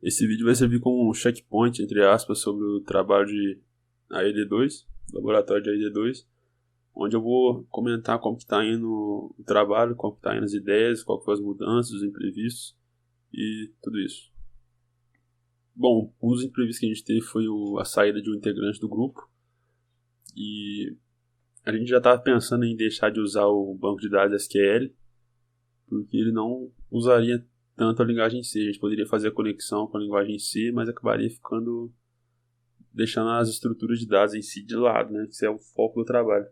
Esse vídeo vai servir como um checkpoint, entre aspas, sobre o trabalho de AED2, laboratório de AED2, onde eu vou comentar como que está indo o trabalho, como que está indo as ideias, qual que foram as mudanças, os imprevistos e tudo isso. Bom, um dos imprevistos que a gente teve foi a saída de um integrante do grupo, e a gente já estava pensando em deixar de usar o banco de dados SQL, porque ele não usaria tanto a linguagem C. A gente poderia fazer a conexão com a linguagem C, mas acabaria deixando as estruturas de dados em si de lado, né? Que é o foco do trabalho.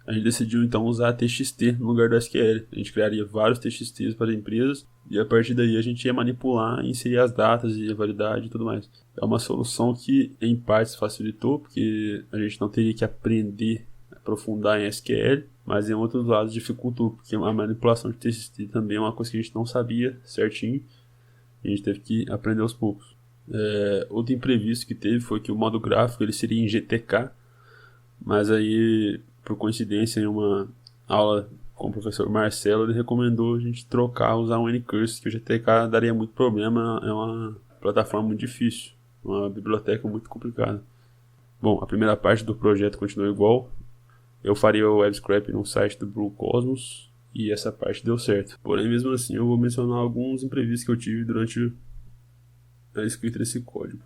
A gente decidiu então usar TXT no lugar do SQL. A gente criaria vários TXTs para as empresas e a partir daí a gente ia manipular, inserir as datas e a validade e tudo mais. É uma solução que em partes facilitou, porque a gente não teria que aprender, aprofundar em SQL, mas em outros lados dificultou, porque a manipulação de TXT também é uma coisa que a gente não sabia certinho e a gente teve que aprender aos poucos. Outro imprevisto que teve foi que o modo gráfico ele seria em GTK, mas aí, por coincidência, em uma aula com o professor Marcelo, ele recomendou a gente trocar, usar um Ncurse, que o GTK daria muito problema, é uma plataforma muito difícil, uma biblioteca muito complicada. Bom, a primeira parte do projeto continuou igual, eu faria o web scrap no site do Blue Cosmos e essa parte deu certo. Porém, mesmo assim, eu vou mencionar alguns imprevistos que eu tive durante a escrita desse código.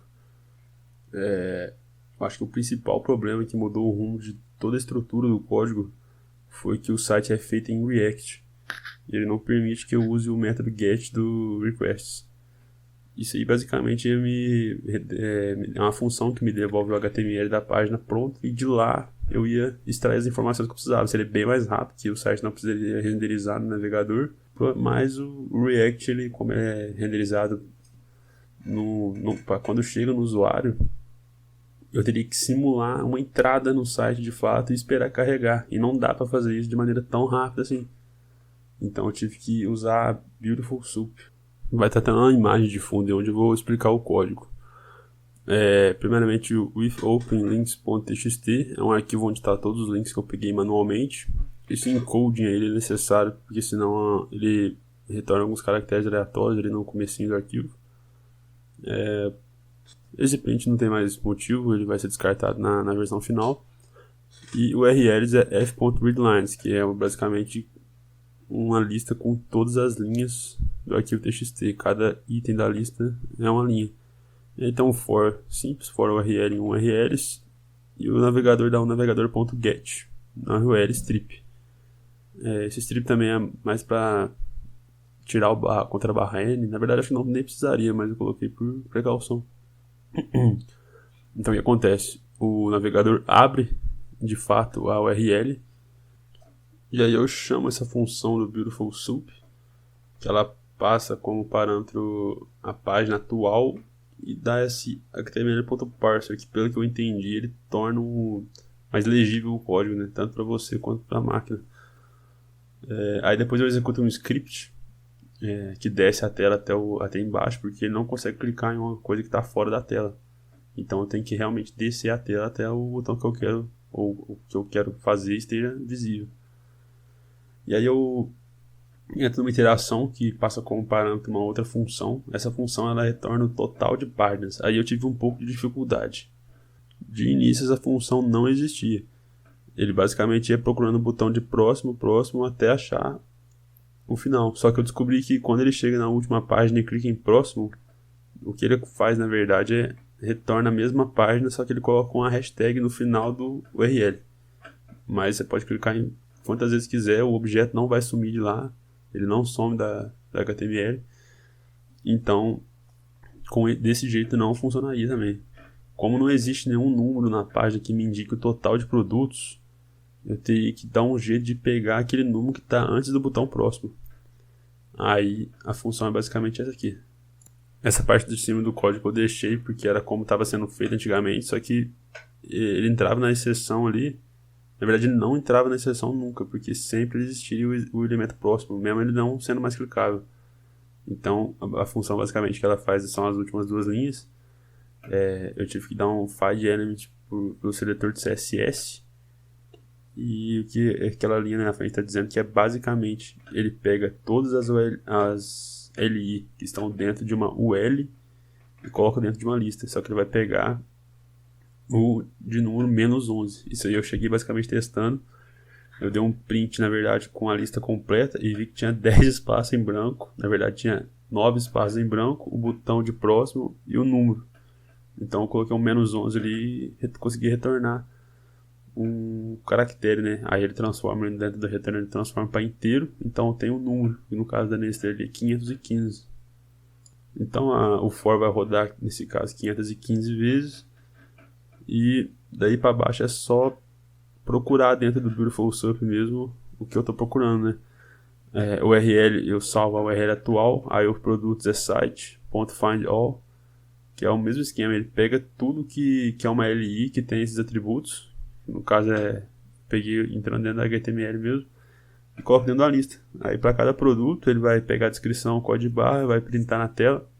Eu acho que o principal problema que mudou o rumo de toda a estrutura do código foi que o site é feito em React. E ele não permite que eu use o método get do requests. Isso aí basicamente é uma função que me devolve o HTML da página pronto e de lá eu ia extrair as informações que eu precisava. Seria bem mais rápido, que o site não precisaria renderizar no navegador, mas o React, ele, como é renderizado quando chega no usuário, eu teria que simular uma entrada no site de fato e esperar carregar. E não dá para fazer isso de maneira tão rápida assim. Então eu tive que usar Beautiful Soup. Vai estar tendo uma imagem de fundo onde eu vou explicar o código. Primeiramente o withOpenLinks.txt é um arquivo onde está todos os links que eu peguei manualmente. Esse encoding aí é necessário, porque senão ele retorna alguns caracteres aleatórios ali no comecinho do arquivo. Esse print não tem mais motivo, ele vai ser descartado na versão final. E o URLs é f.readlines, que é basicamente uma lista com todas as linhas do arquivo txt. Cada item da lista é uma linha. Então for simples, for URL em URLs, e o navegador dá um navegador.get na URL strip. Esse strip também é mais para tirar o contra a barra N. Na verdade acho que nem precisaria, mas eu coloquei por precaução. Então o que acontece? O navegador abre de fato a URL e aí eu chamo essa função do Beautiful Soup, que ela passa como parâmetro a página atual e dá esse HTML.parser, que pelo que eu entendi ele torna mais legível o código, né? Tanto para você quanto para a máquina. Aí depois eu executo um script que desce a tela até embaixo, porque ele não consegue clicar em uma coisa que está fora da tela. Então eu tenho que realmente descer a tela até o botão que eu quero, ou o que eu quero fazer esteja visível. E aí eu entro numa interação que passa como parâmetro uma outra função. Essa função ela retorna o total de páginas. Aí eu tive um pouco de dificuldade. De início essa função não existia. Ele basicamente ia procurando o botão de próximo, próximo, até achar o final. Só que eu descobri que quando ele chega na última página e clica em próximo, o que ele faz na verdade é retorna a mesma página, só que ele coloca uma hashtag no final do URL. Mas você pode clicar em quantas vezes quiser, o objeto não vai sumir de lá, ele não some da HTML. Então, desse jeito não funcionaria também. Como não existe nenhum número na página que me indique o total de produtos, eu teria que dar um jeito de pegar aquele número que está antes do botão próximo. Aí a função é basicamente essa aqui. Essa parte de cima do código eu deixei porque era como estava sendo feito antigamente, só que ele entrava na exceção ali. Na verdade ele não entrava na exceção nunca, porque sempre existiria o elemento próximo, mesmo ele não sendo mais clicável. Então a função basicamente que ela faz são as últimas duas linhas. Eu tive que dar um find element pro seletor de CSS, e o que aquela linha na frente está dizendo que é basicamente ele pega todas as LI que estão dentro de uma UL e coloca dentro de uma lista. Só que ele vai pegar o de número -11. Isso aí eu cheguei basicamente testando. Eu dei um print, na verdade, com a lista completa e vi que tinha 10 espaços em branco. Na verdade, tinha 9 espaços em branco, o botão de próximo e o número. Então eu coloquei um -11 ali e consegui retornar um caractere, né? Aí ele transforma dentro do retorno, ele transforma para inteiro. Então tem um número, e no caso da Nestlé ali é 515. Então o for vai rodar, nesse caso, 515 vezes. E daí para baixo é só procurar dentro do Beautiful Soup mesmo o que eu tô procurando, né? O URL, eu salvo a URL atual, aí o produtos é site.findAll, que é o mesmo esquema, ele pega tudo que é uma LI que tem esses atributos, no caso peguei entrando dentro da HTML mesmo, e coloco dentro da lista. Aí para cada produto ele vai pegar a descrição, o código de barra, vai printar na tela.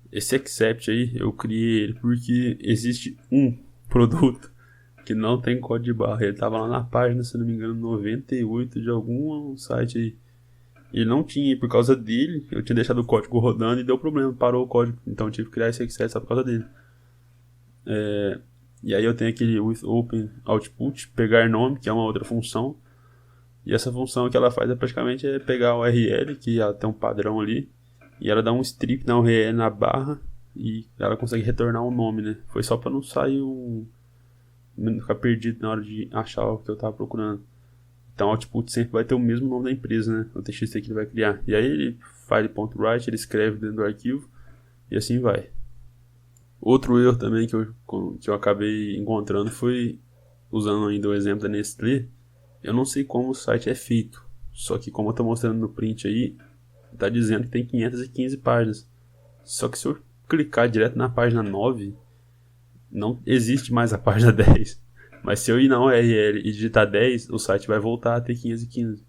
Esse accept aí, eu criei ele porque existe um produto que não tem código de barra. Ele tava lá na página, se não me engano, 98 de algum site aí. Ele não tinha, e por causa dele, eu tinha deixado o código rodando e deu problema, parou o código. Então eu tive que criar esse accept só por causa dele. E aí eu tenho aquele with open output, pegar nome, que é uma outra função. E essa função que ela faz praticamente pegar o URL, que ela tem um padrão ali, e ela dá um strip na URL na barra, e ela consegue retornar um nome, né? Foi só para não sair não ficar perdido na hora de achar o que eu tava procurando. Então o output sempre vai ter o mesmo nome da empresa, né? O TXT que ele vai criar. E aí ele file.write, ele escreve dentro do arquivo, e assim vai. Outro erro também que eu acabei encontrando foi, usando ainda o exemplo da Nestlé, eu não sei como o site é feito. Só que como eu tô mostrando no print aí, tá dizendo que tem 515 páginas. Só que se eu clicar direto na página 9, não existe mais a página 10. Mas se eu ir na URL e digitar 10, o site vai voltar a ter 515.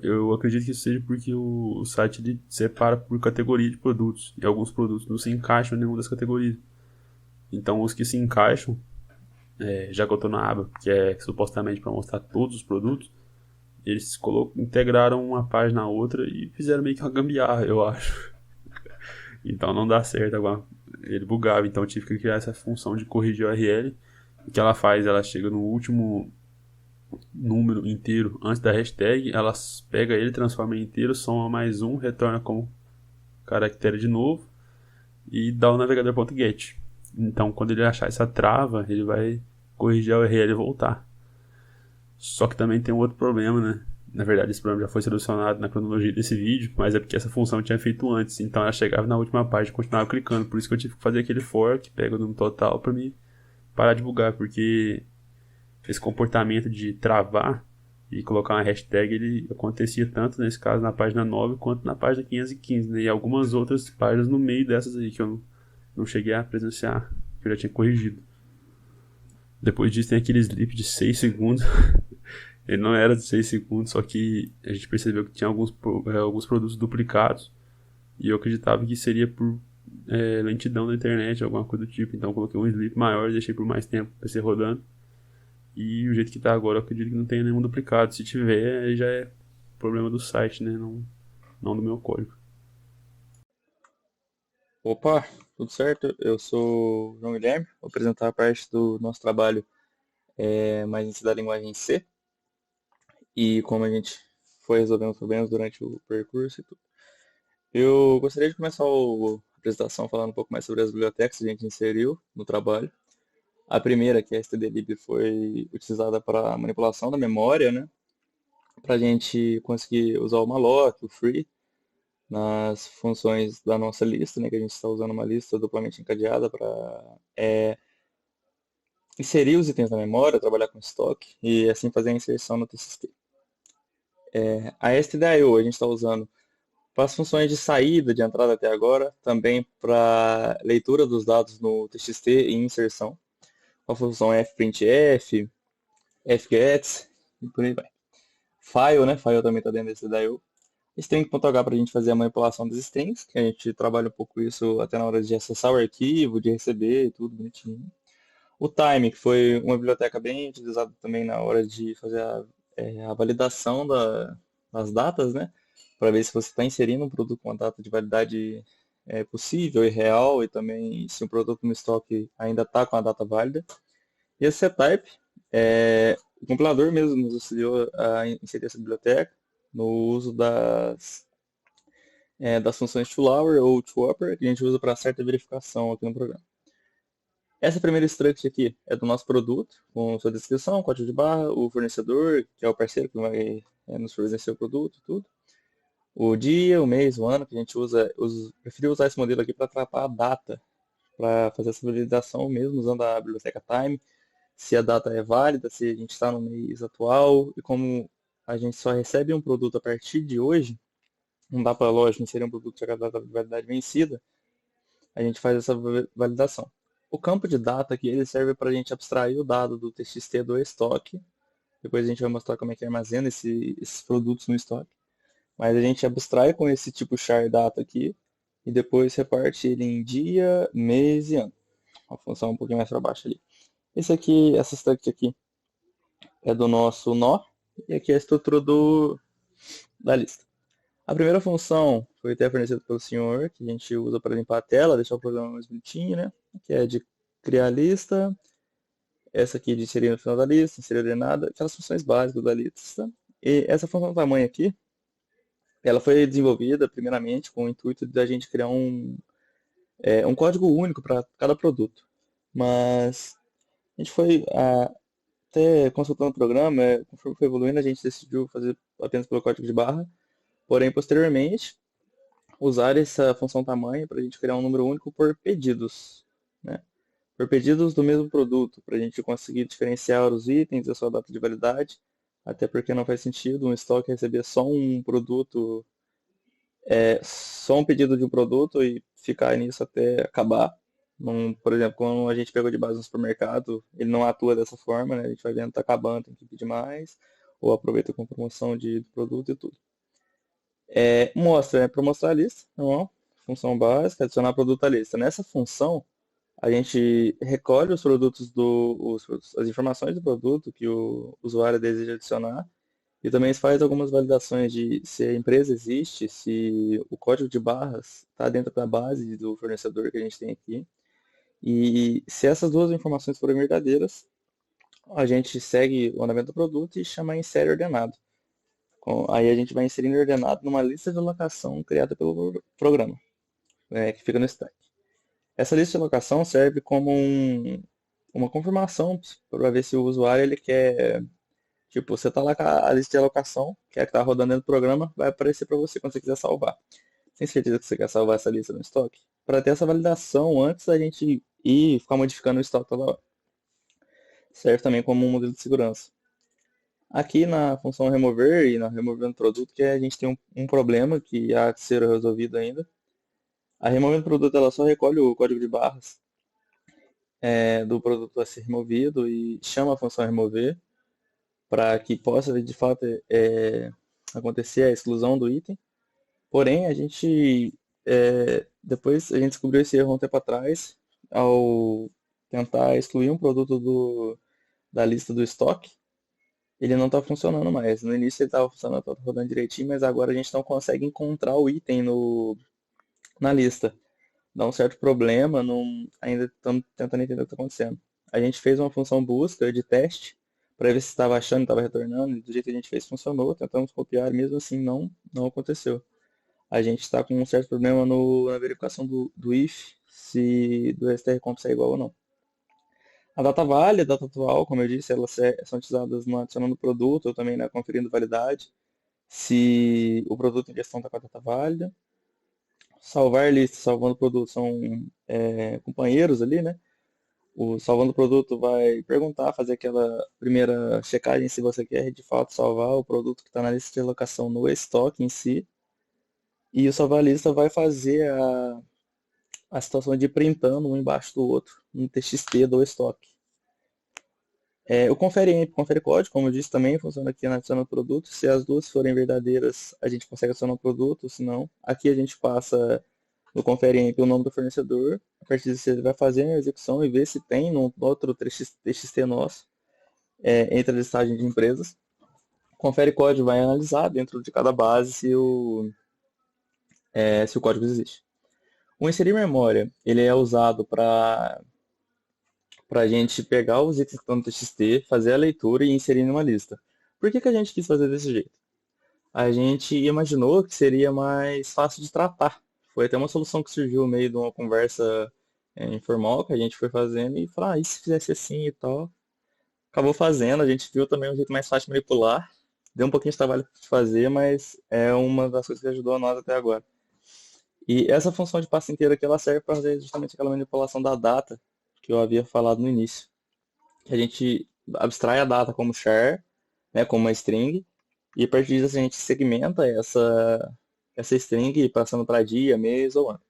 Eu acredito que isso seja porque o site ele separa por categoria de produtos. E alguns produtos não se encaixam em nenhuma das categorias. Então os que se encaixam, já que eu estou na aba, que é supostamente para mostrar todos os produtos, eles integraram uma página a outra e fizeram meio que uma gambiarra, eu acho. Então não dá certo agora. Ele bugava, então eu tive que criar essa função de corrigir o URL. O que ela faz? Ela chega no último número inteiro antes da hashtag, ela pega ele, transforma em inteiro, soma mais um, retorna como caractere de novo e dá o navegador.get. Então quando ele achar essa trava, ele vai corrigir a URL e voltar. Só que também tem um outro problema, né? Na verdade, esse problema já foi solucionado na cronologia desse vídeo, mas é porque essa função eu tinha feito antes, então ela chegava na última página e continuava clicando. Por isso que eu tive que fazer aquele for que pega o número total para me parar de bugar, porque esse comportamento de travar e colocar uma hashtag, ele acontecia tanto nesse caso na página 9 quanto na página 515, né? E algumas outras páginas no meio dessas aí que eu não cheguei a presenciar, que eu já tinha corrigido. Depois disso tem aquele sleep de 6 segundos. Ele não era de 6 segundos, só que a gente percebeu que tinha alguns produtos duplicados. E eu acreditava que seria por lentidão da internet, alguma coisa do tipo. Então eu coloquei um sleep maior e deixei por mais tempo o PC rodando. E o jeito que tá agora, eu acredito que não tem nenhum duplicado. Se tiver, aí já é problema do site, né? Não do meu código. Opa, tudo certo? Eu sou o João Guilherme, vou apresentar a parte do nosso trabalho mais em C da linguagem C e como a gente foi resolvendo os problemas durante o percurso e tudo. Eu gostaria de começar a apresentação falando um pouco mais sobre as bibliotecas que a gente inseriu no trabalho. A primeira, que é a stdlib, foi utilizada para manipulação da memória, né? Para a gente conseguir usar o malloc, o free, nas funções da nossa lista, né? Que a gente está usando uma lista duplamente encadeada para inserir os itens na memória, trabalhar com estoque e assim fazer a inserção no TXT. A stdio a gente está usando para as funções de saída, de entrada até agora, também para leitura dos dados no TXT e inserção. A função fprintf, fgets e por aí vai. File, né? File também está dentro da stdio. String.h para a gente fazer a manipulação das strings, que a gente trabalha um pouco isso até na hora de acessar o arquivo, de receber e tudo bonitinho. O Time, que foi uma biblioteca bem utilizada também na hora de fazer a validação das datas, né? para ver se você está inserindo um produto com uma data de validade possível e real, e também se o produto no estoque ainda está com a data válida. E esse setup, o compilador mesmo nos auxiliou a inserir essa biblioteca no uso das funções toLower ou toWhopper, que a gente usa para certa verificação aqui no programa. Essa primeira struct aqui é do nosso produto, com sua descrição, código de barra, o fornecedor, que é o parceiro que vai nos fornecer o produto, tudo. O dia, o mês, o ano, que a gente preferi usar esse modelo aqui para tratar a data, para fazer essa validação mesmo, usando a biblioteca Time, se a data é válida, se a gente está no mês atual, e como a gente só recebe um produto a partir de hoje, não dá para, lógico, inserir um produto com a data de validade vencida, a gente faz essa validação. O campo de data aqui ele serve para a gente abstrair o dado do TXT do estoque. Depois a gente vai mostrar como é que armazena esses produtos no estoque. Mas a gente abstrai com esse tipo char data aqui e depois reparte ele em dia, mês e ano. Uma função um pouquinho mais para baixo ali. Essa struct aqui é do nosso nó e aqui é a estrutura da lista. A primeira função foi até fornecida pelo senhor, que a gente usa para limpar a tela, deixar o programa mais bonitinho, né? Que é de criar a lista, essa aqui de inserir no final da lista, inserir ordenada, aquelas funções básicas da lista. E essa função tamanho aqui, ela foi desenvolvida primeiramente com o intuito de a gente criar um código único para cada produto. Mas a gente foi até consultando o programa, conforme foi evoluindo, a gente decidiu fazer apenas pelo código de barra. Porém, posteriormente, usar essa função tamanho para a gente criar um número único por pedidos, né? Por pedidos do mesmo produto, para a gente conseguir diferenciar os itens e a sua data de validade, até porque não faz sentido um estoque receber só um produto, só um pedido de um produto e ficar nisso até acabar. Por exemplo, quando a gente pegou de base no supermercado, ele não atua dessa forma, né? A gente vai vendo que está acabando, tem que pedir mais, ou aproveita com promoção de produto e tudo. Mostra, né? Para mostrar a lista, normal, função básica, adicionar produto à lista. Nessa função, a gente recolhe os produtos as informações do produto que o usuário deseja adicionar e também faz algumas validações de se a empresa existe, se o código de barras está dentro da base do fornecedor que a gente tem aqui. E se essas duas informações forem verdadeiras, a gente segue o andamento do produto e chama em série ordenado. Aí a gente vai inserindo ordenado numa lista de alocação criada pelo programa, que fica no stack. Essa lista de alocação serve como uma confirmação para ver se o usuário ele quer. Tipo, você está lá com a lista de alocação, que é a que está rodando dentro do programa, vai aparecer para você quando você quiser salvar. Tem certeza que você quer salvar essa lista no estoque? Para ter essa validação antes da gente ir e ficar modificando o estoque toda hora. Serve também como um modelo de segurança. Aqui na função remover e na removendo produto, que a gente tem um problema que há de ser resolvido ainda. A removendo produto ela só recolhe o código de barras do produto a ser removido e chama a função remover para que possa de fato acontecer a exclusão do item. Porém, depois a gente descobriu esse erro um tempo atrás ao tentar excluir um produto da lista do estoque. Ele não está funcionando mais. No início ele estava funcionando, estava rodando direitinho, mas agora a gente não consegue encontrar o item na lista. Dá um certo problema, ainda estamos tentando entender o que está acontecendo. A gente fez uma função busca de teste para ver se estava achando, estava retornando, e do jeito que a gente fez funcionou, tentamos copiar, mesmo assim não aconteceu. A gente está com um certo problema na verificação do if, se do strcomp é igual ou não. A data válida, a data atual, como eu disse, elas são utilizadas no adicionando produto ou também na conferindo validade, se o produto em questão está com a data válida. Salvar lista, salvando produto são companheiros ali, né? O salvando produto vai perguntar, fazer aquela primeira checagem se você quer de fato salvar o produto que está na lista de alocação no estoque em si. E o salvar lista vai fazer a situação de ir printando um embaixo do outro, um TXT do estoque. O confere código, como eu disse também, funciona aqui na adicionando produto. Se as duas forem verdadeiras, a gente consegue adicionar o produto, se não, aqui a gente passa no confere emp o nome do fornecedor. A partir disso ele vai fazer a execução e ver se tem no outro TXT nosso, entre a listagem de empresas. confere código, vai analisar dentro de cada base se o código existe. O inserir memória, ele é usado para a gente pegar os itens que estão no TXT, fazer a leitura e inserir numa lista. Por que a gente quis fazer desse jeito? A gente imaginou que seria mais fácil de tratar. Foi até uma solução que surgiu no meio de uma conversa informal que a gente foi fazendo e falou, e se fizesse assim e tal? Acabou fazendo, a gente viu também um jeito mais fácil de manipular. Deu um pouquinho de trabalho de fazer, mas é uma das coisas que ajudou a nós até agora. E essa função de passo inteiro aqui, ela serve para fazer justamente aquela manipulação da data que eu havia falado no início. Que a gente abstrai a data como char, né, como uma string, e a partir disso a gente segmenta essa string passando para dia, mês ou ano.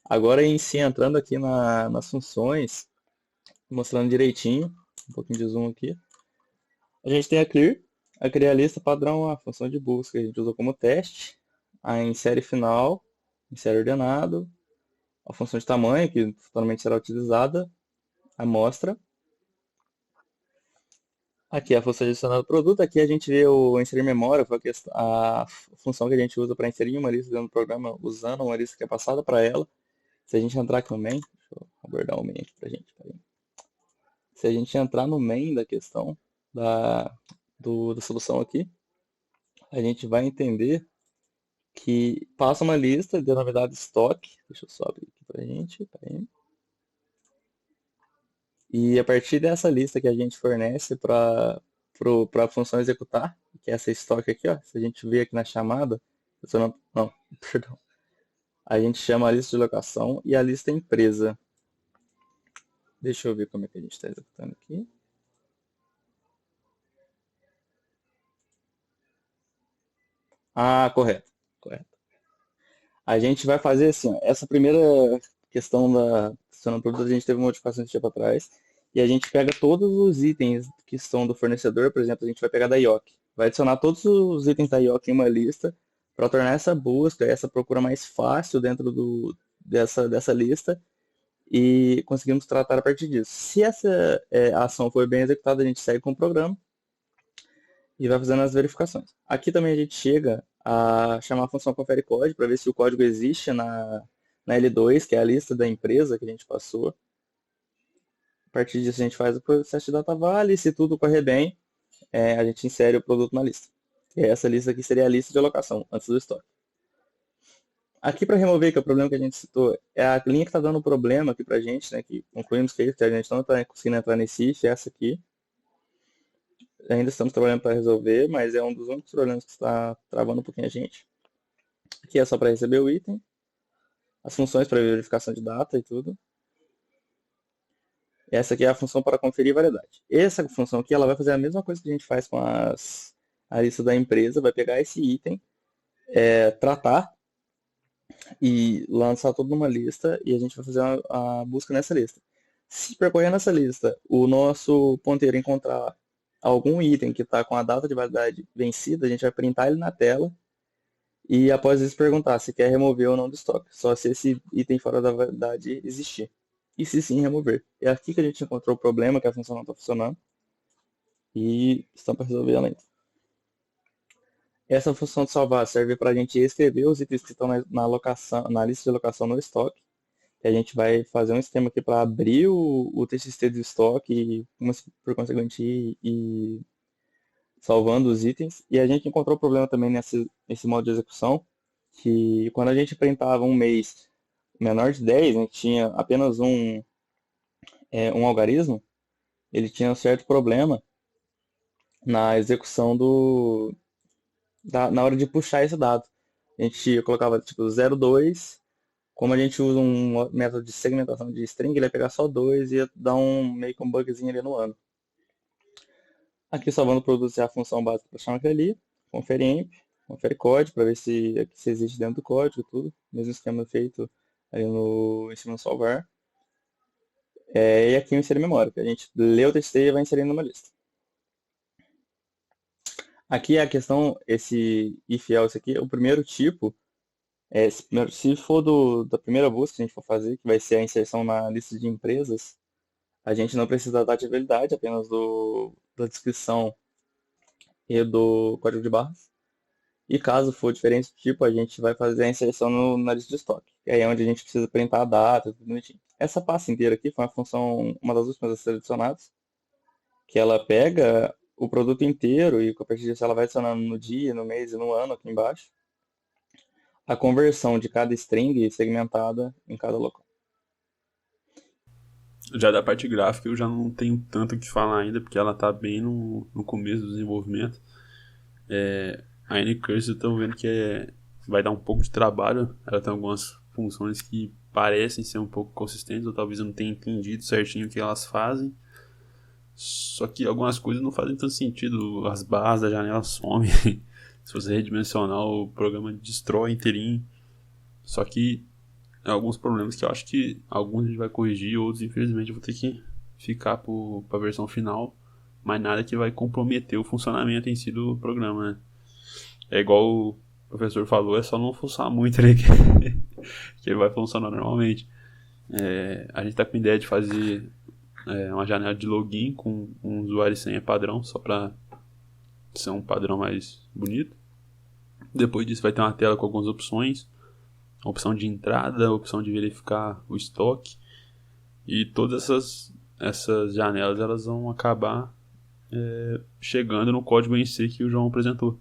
Agora em si, entrando aqui nas funções, mostrando direitinho, um pouquinho de zoom aqui, a gente tem a clear lista padrão, a função de busca que a gente usa como teste, a insere final, insere ordenado, a função de tamanho, que futuramente será utilizada, a amostra. Aqui a função de adicionar do produto, aqui a gente vê o inserir memória, foi a função que a gente usa para inserir uma lista dentro do programa, usando uma lista que é passada para ela. Se a gente entrar aqui no main, deixa eu abordar o main aqui pra gente. Se a gente entrar no main da questão da solução aqui, a gente vai entender que passa uma lista de novidade estoque. Deixa eu só abrir aqui pra gente. E a partir dessa lista que a gente fornece para a função executar, que é essa estoque aqui, ó, se a gente ver aqui na chamada, não, perdão, a gente chama a lista de locação e a lista empresa. Deixa eu ver como é que a gente está executando aqui. Ah, correto, correto. A gente vai fazer assim, ó, essa primeira questão da adicionando produto, a gente teve uma modificação esse tempo atrás, e a gente pega todos os itens que são do fornecedor, por exemplo, a gente vai pegar da IOC, vai adicionar todos os itens da IOC em uma lista para tornar essa busca, essa procura mais fácil dentro dessa lista e conseguimos tratar a partir disso. Se essa ação for bem executada, a gente segue com o programa e vai fazendo as verificações. Aqui também a gente chega a chamar a função confere código para ver se o código existe na L2, que é a lista da empresa que a gente passou. A partir disso a gente faz o processo de data vale, e se tudo correr bem, a gente insere o produto na lista. E essa lista aqui seria a lista de alocação, antes do estoque. Aqui para remover, que é o problema que a gente citou, é a linha que está dando problema aqui para a gente, né, que concluímos que a gente não está conseguindo entrar nesse if, essa aqui. Ainda estamos trabalhando para resolver, mas é um dos únicos problemas que está travando um pouquinho a gente. Aqui é só para receber o item, as funções para verificação de data e tudo. Essa aqui é a função para conferir variedade. Essa função aqui ela vai fazer a mesma coisa que a gente faz com a lista da empresa, vai pegar esse item, tratar e lançar tudo numa lista e a gente vai fazer a busca nessa lista. Se percorrer nessa lista, o nosso ponteiro encontrar algum item que está com a data de validade vencida, a gente vai printar ele na tela e após isso perguntar se quer remover ou não do estoque, só se esse item fora da validade existir. E se sim, remover. É aqui que a gente encontrou o problema, que a função não está funcionando e estamos para resolver ela ainda. Essa função de salvar serve para a gente escrever os itens que estão na lista de locação no estoque. E a gente vai fazer um sistema aqui para abrir o TXT do estoque e, por conseguinte, ir salvando os itens. E a gente encontrou problema também nesse modo de execução, que quando a gente printava um mês menor de 10, a gente tinha apenas um algarismo, ele tinha um certo problema na execução na hora de puxar esse dado. A gente colocava tipo 0,2, como a gente usa um método de segmentação de string, ele ia pegar só 2 e ia dar meio que um bugzinho ali no ano. Aqui salvando produtos é a função básica para chamar aquilo ali, confere emp, confere código para ver se existe dentro do código tudo, mesmo esquema feito ali em cima do salvar. E aqui o inserir memória, que a gente lê o TXT e vai inserindo numa lista. Aqui a questão, esse if else aqui, o primeiro tipo, se for da primeira busca que a gente for fazer, que vai ser a inserção na lista de empresas, a gente não precisa da data de validade, apenas da descrição e do código de barras. E caso for diferente do tipo, a gente vai fazer a inserção na lista de estoque. Que aí é onde a gente precisa printar a data, tudo bonitinho. Essa pasta inteira aqui foi uma função, uma das últimas a ser adicionadas, que ela pega o produto inteiro e a partir disso ela vai adicionando no dia, no mês e no ano aqui embaixo a conversão de cada string segmentada em cada local. Já da parte gráfica eu já não tenho tanto o que falar ainda, porque ela tá bem no começo do desenvolvimento. A Anycurse eu tô vendo que vai dar um pouco de trabalho. Ela tem algumas funções que parecem ser um pouco consistentes, ou talvez eu não tenha entendido certinho o que elas fazem. Só que algumas coisas não fazem tanto sentido. As barras da janela somem. Se você redimensionar, o programa destrói inteirinho. Só que alguns problemas que eu acho que alguns a gente vai corrigir, outros infelizmente eu vou ter que ficar para a versão final, mas nada que vai comprometer o funcionamento em si do programa, né? É igual o professor falou, é só não forçar muito, né? Que ele vai funcionar normalmente. A gente tá com a ideia de fazer uma janela de login com um usuário e senha padrão, só para ser um padrão mais bonito. Depois disso vai ter uma tela com algumas opções, a opção de entrada, a opção de verificar o estoque, e todas essas janelas elas vão acabar chegando no código em si que o João apresentou.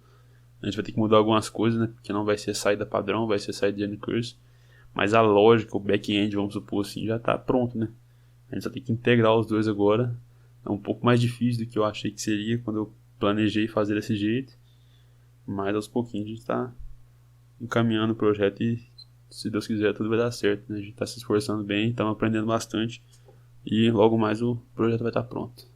A gente vai ter que mudar algumas coisas, né? Porque não vai ser saída padrão, vai ser saída de Anycurse, mas a lógica, o back-end, vamos supor assim, já está pronto, né? A gente só tem que integrar os dois agora. É um pouco mais difícil do que eu achei que seria quando eu planejei fazer desse jeito, mas aos pouquinhos a gente está encaminhando o projeto e, se Deus quiser, tudo vai dar certo, né? A gente está se esforçando bem, estamos aprendendo bastante e logo mais o projeto vai estar pronto.